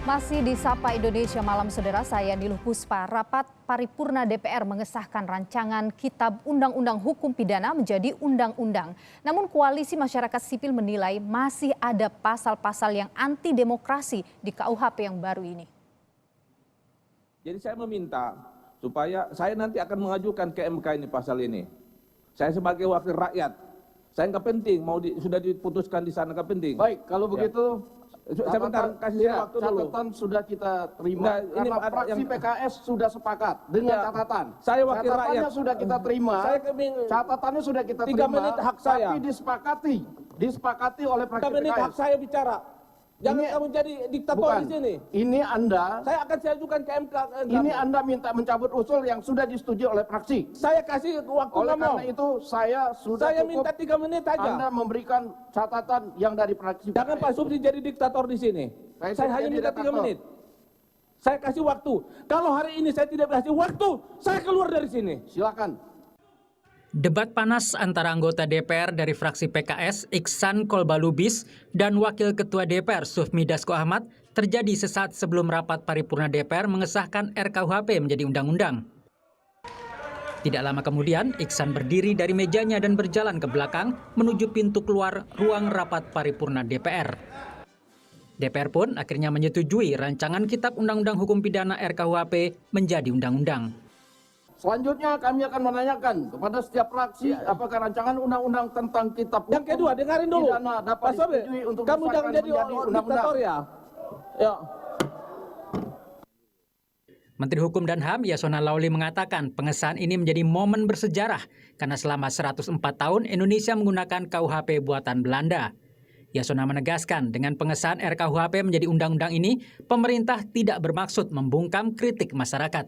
Masih di Sapa Indonesia Malam, saudara, saya Niluh Puspa. Rapat paripurna DPR mengesahkan rancangan Kitab Undang-Undang Hukum Pidana menjadi undang-undang. Namun koalisi masyarakat sipil menilai masih ada pasal-pasal yang anti demokrasi di KUHP yang baru ini. Jadi saya meminta supaya saya nanti akan mengajukan ke MK ini pasal ini. Saya sebagai wakil rakyat, saya nggak penting sudah diputuskan di sana, nggak penting. Baik, kalau begitu. Sebentar, kasih saya waktu dulu. Catatan sudah kita terima. Ini fraksi PKS sudah sepakat dengan catatan. Saya wakil rakyat. Catatannya sudah kita terima. Catatannya sudah kita 3 terima. menit hak saya. Tapi disepakati oleh fraksi 3 menit PKS. hak saya bicara. Jangan kamu jadi diktator di sini. Ini Anda. Saya akan ajukan ke MK. Ini Anda minta mencabut usul yang sudah disetujui oleh fraksi. Saya kasih waktu oleh ngomong. Karena itu saya sudah Saya cukup. minta 3 menit aja. Anda memberikan catatan yang dari fraksi. Jangan Pak Supri jadi diktator di sini. Saya hanya minta 3 menit. Saya kasih waktu. Kalau hari ini saya tidak kasih waktu, saya keluar dari sini. Silakan. Debat panas antara anggota DPR dari fraksi PKS Iksan Kolbalubis dan Wakil Ketua DPR Sufmi Dasko Ahmad terjadi sesaat sebelum rapat paripurna DPR mengesahkan RKUHP menjadi undang-undang. Tidak lama kemudian, Iksan berdiri dari mejanya dan berjalan ke belakang menuju pintu keluar ruang rapat paripurna DPR. DPR pun akhirnya menyetujui rancangan Kitab Undang-Undang Hukum Pidana RKUHP menjadi undang-undang. Selanjutnya kami akan menanyakan kepada setiap fraksi apakah rancangan undang-undang tentang kitab hukum yang kedua, dengarin dulu. pidana dapat disetujui untuk kamu jangan jadi diktator ya. Ya. Menteri Hukum dan HAM Yasona Lawli mengatakan pengesahan ini menjadi momen bersejarah karena selama 104 tahun Indonesia menggunakan KUHP buatan Belanda. Yasona menegaskan dengan pengesahan RKUHP menjadi undang-undang ini, pemerintah tidak bermaksud membungkam kritik masyarakat.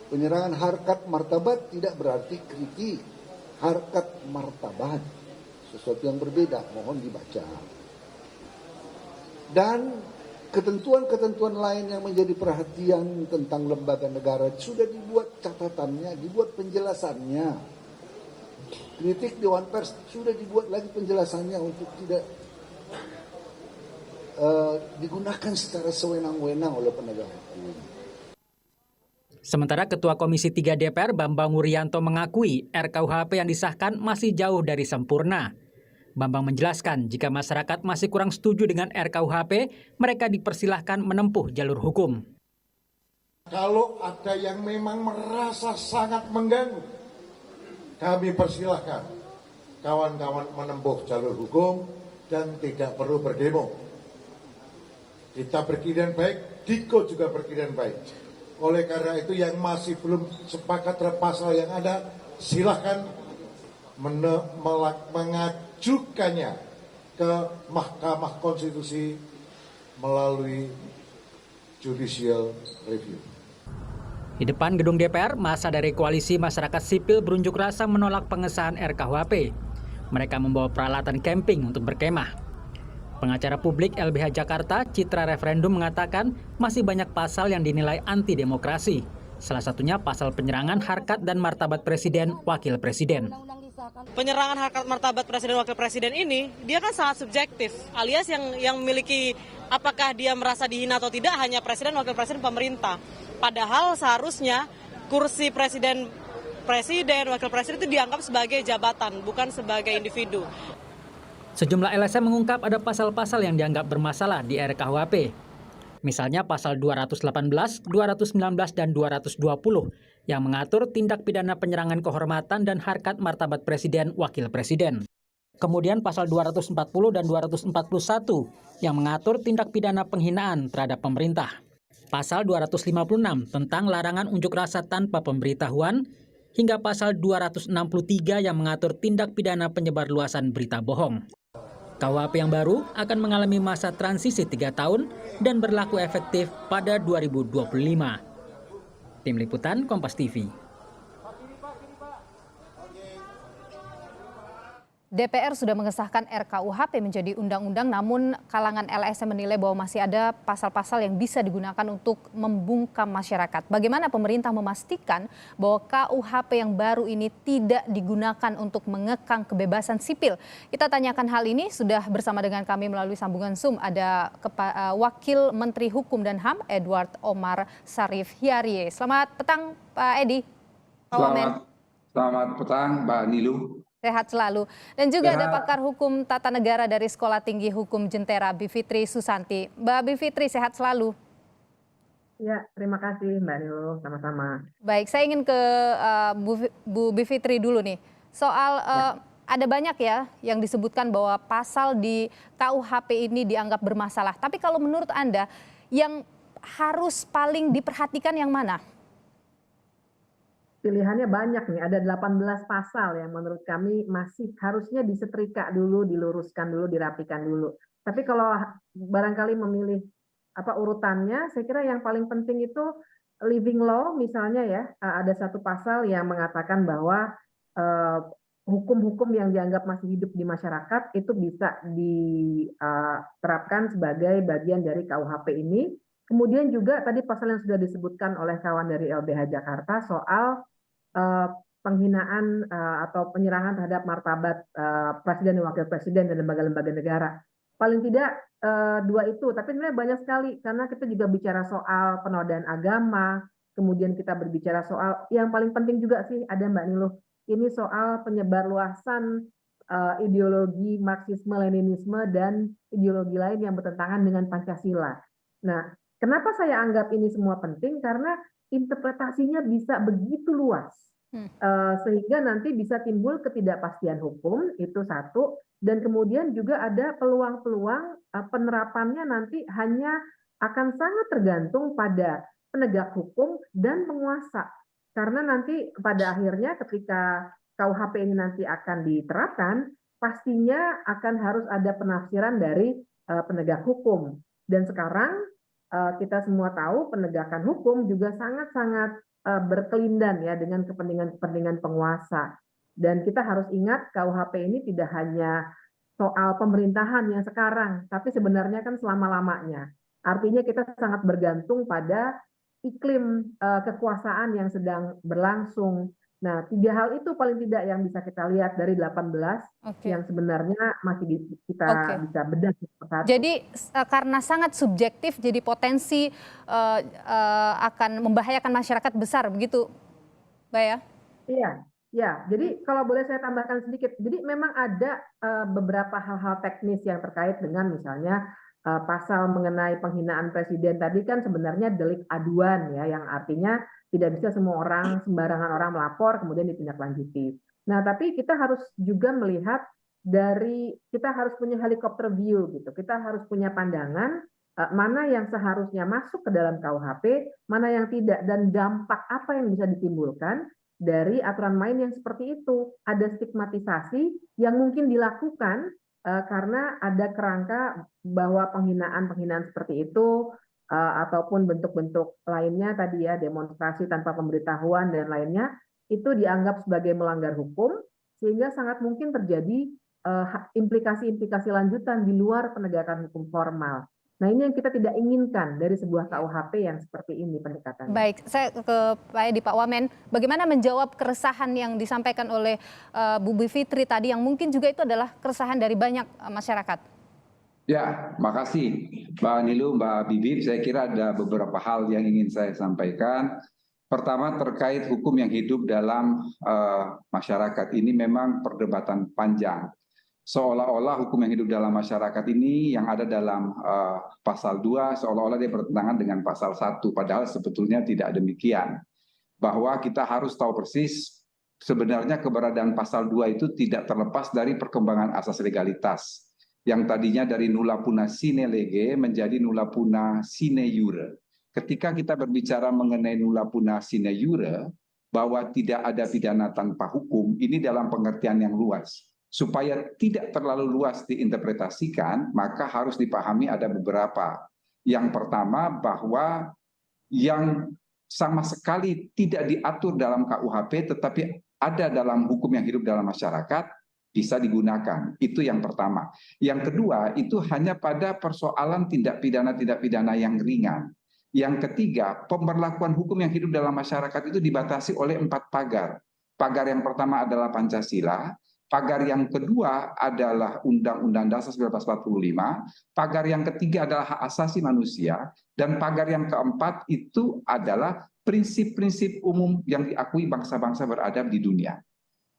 Penyerangan harkat martabat tidak berarti kritik harkat martabat. Sesuatu yang berbeda, mohon dibaca. Dan ketentuan-ketentuan lain yang menjadi perhatian tentang lembaga negara sudah dibuat catatannya, dibuat penjelasannya. Kritik Dewan Pers sudah dibuat lagi penjelasannya untuk tidak digunakan secara sewenang-wenang oleh penegak hukum. Sementara Ketua Komisi 3 DPR Bambang Wuryanto mengakui RKUHP yang disahkan masih jauh dari sempurna. Bambang menjelaskan jika masyarakat masih kurang setuju dengan RKUHP, mereka dipersilahkan menempuh jalur hukum. Kalau ada yang memang merasa sangat mengganggu, kami persilahkan kawan-kawan menempuh jalur hukum dan tidak perlu berdemo. Kita berkirian baik, Diko juga berkirian baik. Oleh karena itu yang masih belum sepakat terhadap pasal yang ada, silahkan mengajukannya ke Mahkamah Konstitusi melalui judicial review. Di depan gedung DPR, massa dari Koalisi Masyarakat Sipil berunjuk rasa menolak pengesahan RKUHP. Mereka membawa peralatan camping untuk berkemah. Pengacara publik LBH Jakarta, Citra Referendum mengatakan masih banyak pasal yang dinilai anti demokrasi. Salah satunya pasal penyerangan harkat dan martabat presiden, wakil presiden. Penyerangan harkat martabat presiden, wakil presiden ini, dia kan sangat subjektif. Alias yang memiliki apakah dia merasa dihina atau tidak hanya presiden, wakil presiden, pemerintah. Padahal seharusnya kursi presiden, wakil presiden itu dianggap sebagai jabatan, bukan sebagai individu. Sejumlah LSM mengungkap ada pasal-pasal yang dianggap bermasalah di RKUHP. Misalnya pasal 218, 219, dan 220 yang mengatur tindak pidana penyerangan kehormatan dan harkat martabat presiden, wakil presiden. Kemudian pasal 240 dan 241 yang mengatur tindak pidana penghinaan terhadap pemerintah. Pasal 256 tentang larangan unjuk rasa tanpa pemberitahuan, hingga pasal 263 yang mengatur tindak pidana penyebarluasan berita bohong. KUHP yang baru akan mengalami masa transisi 3 tahun dan berlaku efektif pada 2025. Tim Liputan Kompas TV. DPR sudah mengesahkan RKUHP menjadi undang-undang, namun kalangan LSM menilai bahwa masih ada pasal-pasal yang bisa digunakan untuk membungkam masyarakat. Bagaimana pemerintah memastikan bahwa KUHP yang baru ini tidak digunakan untuk mengekang kebebasan sipil? Kita tanyakan hal ini sudah bersama dengan kami melalui sambungan Zoom. Ada Wakil Menteri Hukum dan HAM Edward Omar Sharif Hyarie. Selamat petang Pak Edi. Selamat petang Mbak Nilu. Sehat selalu. Dan juga ada pakar hukum tata negara dari Sekolah Tinggi Hukum Jentera, Bivitri Susanti. Mbak Bivitri, sehat selalu. Ya, terima kasih Mbak Nilu, sama-sama. Baik, saya ingin ke Bu Bivitri dulu nih. Soal ada banyak ya yang disebutkan bahwa pasal di KUHP ini dianggap bermasalah. Tapi kalau menurut Anda, yang harus paling diperhatikan yang mana? Pilihannya banyak nih, ada 18 pasal yang menurut kami masih harusnya disetrika dulu, diluruskan dulu, dirapikan dulu. Tapi kalau barangkali memilih urutannya, saya kira yang paling penting itu living law misalnya ya, ada satu pasal yang mengatakan bahwa hukum-hukum yang dianggap masih hidup di masyarakat itu bisa diterapkan sebagai bagian dari KUHP ini. Kemudian juga tadi pasal yang sudah disebutkan oleh kawan dari LBH Jakarta soal penghinaan atau penyerangan terhadap martabat presiden dan wakil presiden dan lembaga-lembaga negara. Paling tidak dua itu, tapi sebenarnya banyak sekali karena kita juga bicara soal penodaan agama, kemudian kita berbicara soal yang paling penting juga sih ada Mbak Niluh, ini soal penyebarluasan ideologi Marxisme-Leninisme dan ideologi lain yang bertentangan dengan Pancasila. Nah, kenapa saya anggap ini semua penting? Karena interpretasinya bisa begitu luas, sehingga nanti bisa timbul ketidakpastian hukum, itu satu, dan kemudian juga ada peluang-peluang penerapannya nanti hanya akan sangat tergantung pada penegak hukum dan penguasa. Karena nanti pada akhirnya ketika KUHP ini nanti akan diterapkan, pastinya akan harus ada penafsiran dari penegak hukum. Dan sekarang kita semua tahu penegakan hukum juga sangat-sangat berkelindan ya dengan kepentingan-kepentingan penguasa. Dan kita harus ingat KUHP ini tidak hanya soal pemerintahan yang sekarang, tapi sebenarnya kan selama-lamanya. Artinya kita sangat bergantung pada iklim kekuasaan yang sedang berlangsung. Nah, 3 hal itu paling tidak yang bisa kita lihat dari 18 yang sebenarnya masih kita bisa bedah. Jadi karena sangat subjektif, jadi potensi akan membahayakan masyarakat besar, begitu, Mbak ya? Iya, ya. Jadi kalau boleh saya tambahkan sedikit, jadi memang ada beberapa hal-hal teknis yang terkait dengan misalnya pasal mengenai penghinaan presiden tadi kan sebenarnya delik aduan ya, yang artinya tidak bisa semua orang, sembarangan orang melapor kemudian ditindaklanjuti. Nah, tapi kita harus juga melihat kita harus punya helikopter view gitu. Kita harus punya pandangan mana yang seharusnya masuk ke dalam KUHP, mana yang tidak, dan dampak apa yang bisa ditimbulkan dari aturan main yang seperti itu. Ada stigmatisasi yang mungkin dilakukan karena ada kerangka bahwa penghinaan seperti itu ataupun bentuk-bentuk lainnya tadi ya, demonstrasi tanpa pemberitahuan dan lainnya, itu dianggap sebagai melanggar hukum, sehingga sangat mungkin terjadi implikasi-implikasi lanjutan di luar penegakan hukum formal. Nah, ini yang kita tidak inginkan dari sebuah KUHP yang seperti ini pendekatannya. Baik, saya ke Pak Edi, Pak Wamen, bagaimana menjawab keresahan yang disampaikan oleh Bu Bivitri tadi, yang mungkin juga itu adalah keresahan dari banyak masyarakat? Ya, makasih Mbak Nilu, Mbak Bibip. Saya kira ada beberapa hal yang ingin saya sampaikan. Pertama, terkait hukum yang hidup dalam masyarakat ini memang perdebatan panjang. Seolah-olah hukum yang hidup dalam masyarakat ini yang ada dalam pasal 2, seolah-olah dia bertentangan dengan pasal 1, padahal sebetulnya tidak demikian. Bahwa kita harus tahu persis sebenarnya keberadaan pasal 2 itu tidak terlepas dari perkembangan asas legalitas. Yang tadinya dari nulla puna sine lege menjadi nulla puna sine iure. Ketika kita berbicara mengenai nulla puna sine iure, bahwa tidak ada pidana tanpa hukum, ini dalam pengertian yang luas. Supaya tidak terlalu luas diinterpretasikan, maka harus dipahami ada beberapa. Yang pertama, bahwa yang sama sekali tidak diatur dalam KUHP, tetapi ada dalam hukum yang hidup dalam masyarakat, bisa digunakan. Itu yang pertama. Yang kedua, itu hanya pada persoalan tindak pidana yang ringan. Yang ketiga, pemberlakuan hukum yang hidup dalam masyarakat itu dibatasi oleh 4 pagar. Pagar yang pertama adalah Pancasila, pagar yang kedua adalah Undang-Undang Dasar 1945, pagar yang ketiga adalah hak asasi manusia, dan pagar yang keempat itu adalah prinsip-prinsip umum yang diakui bangsa-bangsa beradab di dunia.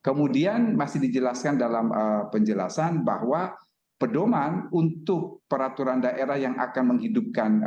Kemudian masih dijelaskan dalam penjelasan bahwa pedoman untuk peraturan daerah yang akan menghidupkan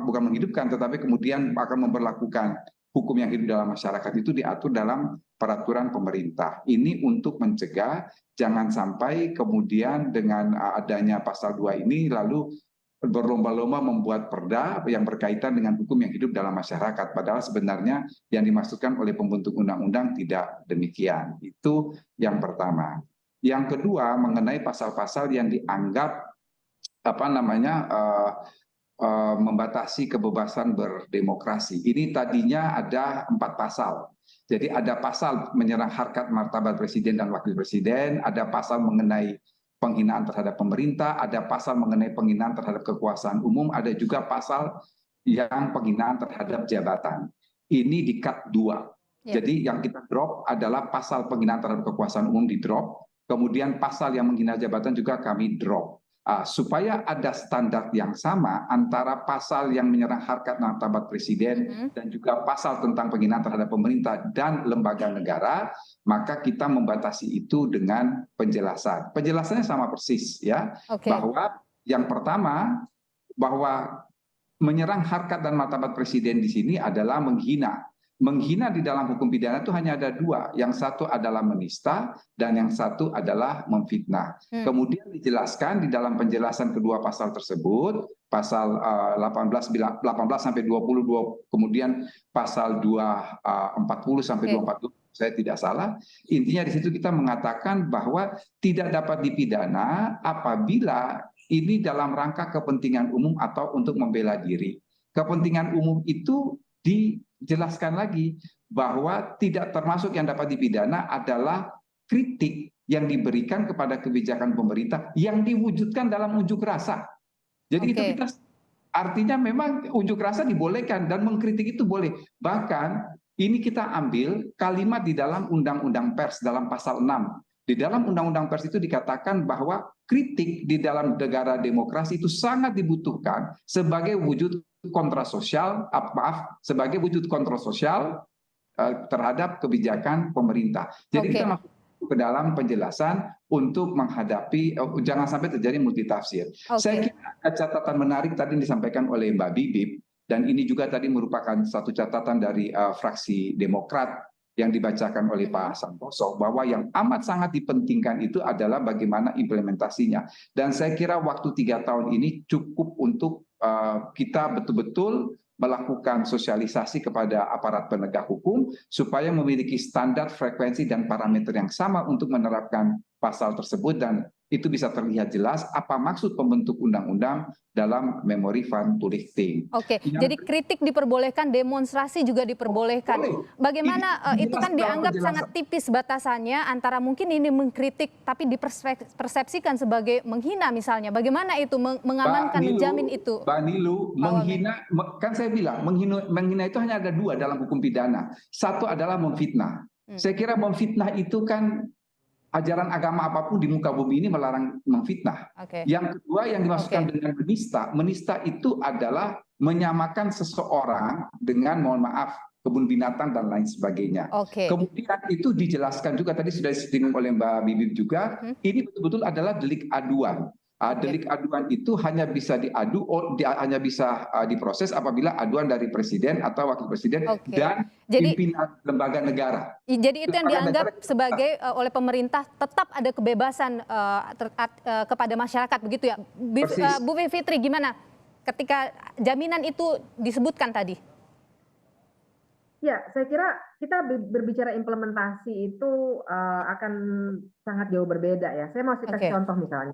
bukan menghidupkan tetapi kemudian akan memberlakukan hukum yang hidup dalam masyarakat itu diatur dalam peraturan pemerintah. Ini untuk mencegah jangan sampai kemudian dengan adanya pasal 2 ini lalu berlomba-lomba membuat perda yang berkaitan dengan hukum yang hidup dalam masyarakat. Padahal sebenarnya yang dimaksudkan oleh pembentuk undang-undang tidak demikian. Itu yang pertama. Yang kedua mengenai pasal-pasal yang dianggap membatasi kebebasan berdemokrasi. Ini tadinya ada 4 pasal. Jadi ada pasal menyerang harkat martabat presiden dan wakil presiden, ada pasal mengenai penghinaan terhadap pemerintah, ada pasal mengenai penghinaan terhadap kekuasaan umum, ada juga pasal yang penghinaan terhadap jabatan. Ini di cut 2. Jadi yang kita drop adalah pasal penghinaan terhadap kekuasaan umum di drop, kemudian pasal yang menghina jabatan juga kami drop. Supaya ada standar yang sama antara pasal yang menyerang harkat martabat presiden dan juga pasal tentang penghinaan terhadap pemerintah dan lembaga negara, maka kita membatasi itu dengan penjelasan. Penjelasannya sama persis ya, bahwa yang pertama bahwa menyerang harkat dan martabat presiden di sini adalah menghina. Menghina di dalam hukum pidana itu hanya ada 2. Yang satu adalah menista dan yang satu adalah memfitnah. Kemudian dijelaskan di dalam penjelasan kedua pasal tersebut, pasal 18 sampai 22, kemudian pasal 240 sampai 240, saya tidak salah. Intinya di situ kita mengatakan bahwa tidak dapat dipidana apabila ini dalam rangka kepentingan umum atau untuk membela diri. Kepentingan umum itu dijelaskan lagi bahwa tidak termasuk yang dapat dipidana adalah kritik yang diberikan kepada kebijakan pemerintah yang diwujudkan dalam unjuk rasa. Jadi itu kita artinya memang unjuk rasa dibolehkan dan mengkritik itu boleh. Bahkan ini kita ambil kalimat di dalam Undang-Undang Pers dalam pasal 6. Di dalam Undang-Undang Pers itu dikatakan bahwa kritik di dalam negara demokrasi itu sangat dibutuhkan sebagai wujud kontrasosial, sebagai wujud kontroversial terhadap kebijakan pemerintah. Jadi kita masuk ke dalam penjelasan untuk menghadapi jangan sampai terjadi multitafsir. Saya kira ada catatan menarik tadi yang disampaikan oleh Mbak Bibip, dan ini juga tadi merupakan satu catatan dari fraksi Demokrat yang dibacakan oleh Pak Santoso, bahwa yang amat sangat dipentingkan itu adalah bagaimana implementasinya. Dan saya kira waktu 3 tahun ini cukup untuk kita betul-betul melakukan sosialisasi kepada aparat penegak hukum supaya memiliki standar, frekuensi, dan parameter yang sama untuk menerapkan pasal tersebut, dan itu bisa terlihat jelas apa maksud pembentuk undang-undang dalam Memori Van Toelichting. Jadi kritik diperbolehkan, demonstrasi juga diperbolehkan. Bagaimana itu kan dianggap sangat tipis batasannya antara mungkin ini mengkritik tapi dipersepsikan sebagai menghina misalnya. Bagaimana itu mengamankan, menjamin itu? Mbak Nilu, menghina, kan saya bilang menghina itu hanya ada 2 dalam hukum pidana. Satu adalah memfitnah. Saya kira memfitnah itu kan ajaran agama apapun di muka bumi ini melarang memfitnah. Yang kedua yang dimaksudkan dengan menista itu adalah menyamakan seseorang dengan, mohon maaf, kebun binatang dan lain sebagainya. Kemudian itu dijelaskan juga tadi sudah disinggung oleh Mbak Bibip juga, ini betul-betul adalah delik aduan. Delik aduan itu hanya bisa hanya bisa diproses apabila aduan dari presiden atau wakil presiden dan pimpinan lembaga negara. Jadi itu yang dianggap sebagai oleh pemerintah tetap ada kebebasan kepada masyarakat begitu ya. Bu Fitri, gimana ketika jaminan itu disebutkan tadi? Ya, saya kira kita berbicara implementasi itu akan sangat jauh berbeda ya. Saya mau kasih contoh misalnya.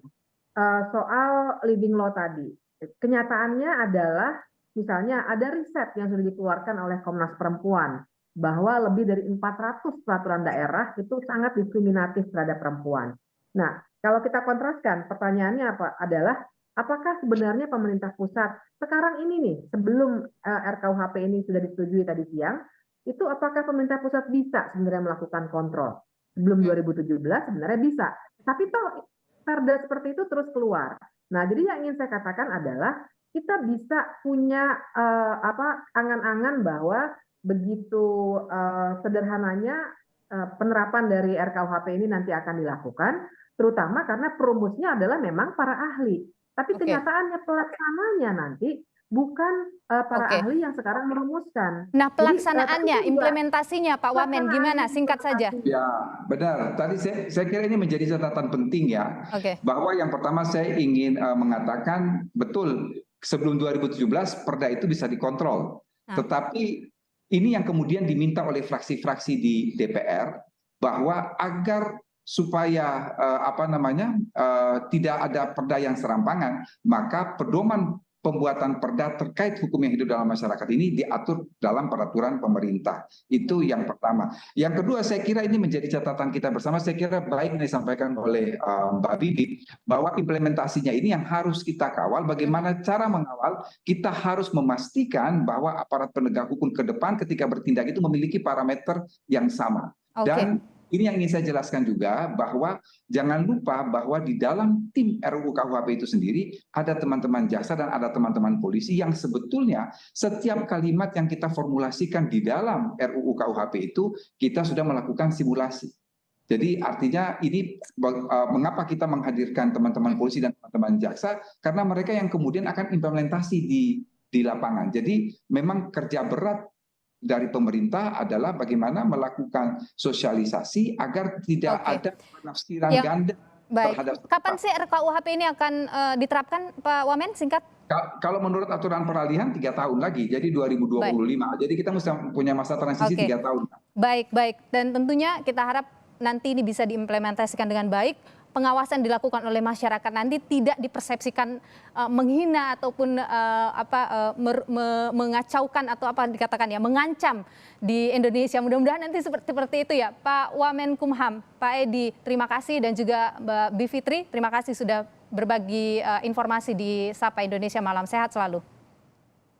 Soal living law tadi, kenyataannya adalah misalnya ada riset yang sudah dikeluarkan oleh Komnas Perempuan bahwa lebih dari 400 peraturan daerah itu sangat diskriminatif terhadap perempuan. Nah, kalau kita kontraskan, pertanyaannya adalah apakah sebenarnya pemerintah pusat sekarang ini nih, sebelum RKUHP ini sudah disetujui tadi siang, itu apakah pemerintah pusat bisa sebenarnya melakukan kontrol? Sebelum 2017 sebenarnya bisa, tapi toh perda seperti itu terus keluar. Nah, jadi yang ingin saya katakan adalah kita bisa punya angan-angan bahwa begitu sederhananya penerapan dari RKUHP ini nanti akan dilakukan, terutama karena perumusnya adalah memang para ahli. Tapi kenyataannya pelaksananya nanti bukan para ahli yang sekarang merumuskan. Nah, pelaksanaannya, implementasinya Pak Wamen gimana? Singkat saja. Ya, benar. Tadi saya kira ini menjadi catatan penting ya. Bahwa yang pertama saya ingin mengatakan betul sebelum 2017 perda itu bisa dikontrol. Tetapi ini yang kemudian diminta oleh fraksi-fraksi di DPR bahwa agar supaya tidak ada perda yang serampangan, maka pedoman pembuatan perda terkait hukum yang hidup dalam masyarakat ini diatur dalam peraturan pemerintah. Itu yang pertama. Yang kedua, saya kira ini menjadi catatan kita bersama. Saya kira baik yang disampaikan oleh Mbak Bibi, bahwa implementasinya ini yang harus kita kawal. Bagaimana cara mengawal? Kita harus memastikan bahwa aparat penegak hukum ke depan ketika bertindak itu memiliki parameter yang sama. Dan ini yang ingin saya jelaskan juga, bahwa jangan lupa bahwa di dalam tim RUU KUHP itu sendiri ada teman-teman jaksa dan ada teman-teman polisi yang sebetulnya setiap kalimat yang kita formulasikan di dalam RUU KUHP itu kita sudah melakukan simulasi. Jadi artinya ini mengapa kita menghadirkan teman-teman polisi dan teman-teman jaksa, karena mereka yang kemudian akan implementasi di lapangan. Jadi memang kerja berat dari pemerintah adalah bagaimana melakukan sosialisasi agar tidak ada penafsiran ganda terhadap. Kapan sih RKUHP ini akan diterapkan, Pak Wamen? Singkat. Kalau menurut aturan peralihan 3 tahun lagi, jadi 2025. Jadi kita mesti punya masa transisi 3 tahun. Baik. Dan tentunya kita harap nanti ini bisa diimplementasikan dengan baik. Pengawasan dilakukan oleh masyarakat nanti tidak dipersepsikan menghina ataupun mengacaukan atau apa dikatakan ya, mengancam di Indonesia. Mudah-mudahan nanti seperti itu ya. Pak Wamenkumham, Pak Edi, terima kasih, dan juga Mbak Bivitri, terima kasih sudah berbagi informasi di Sapa Indonesia Malam. Sehat selalu.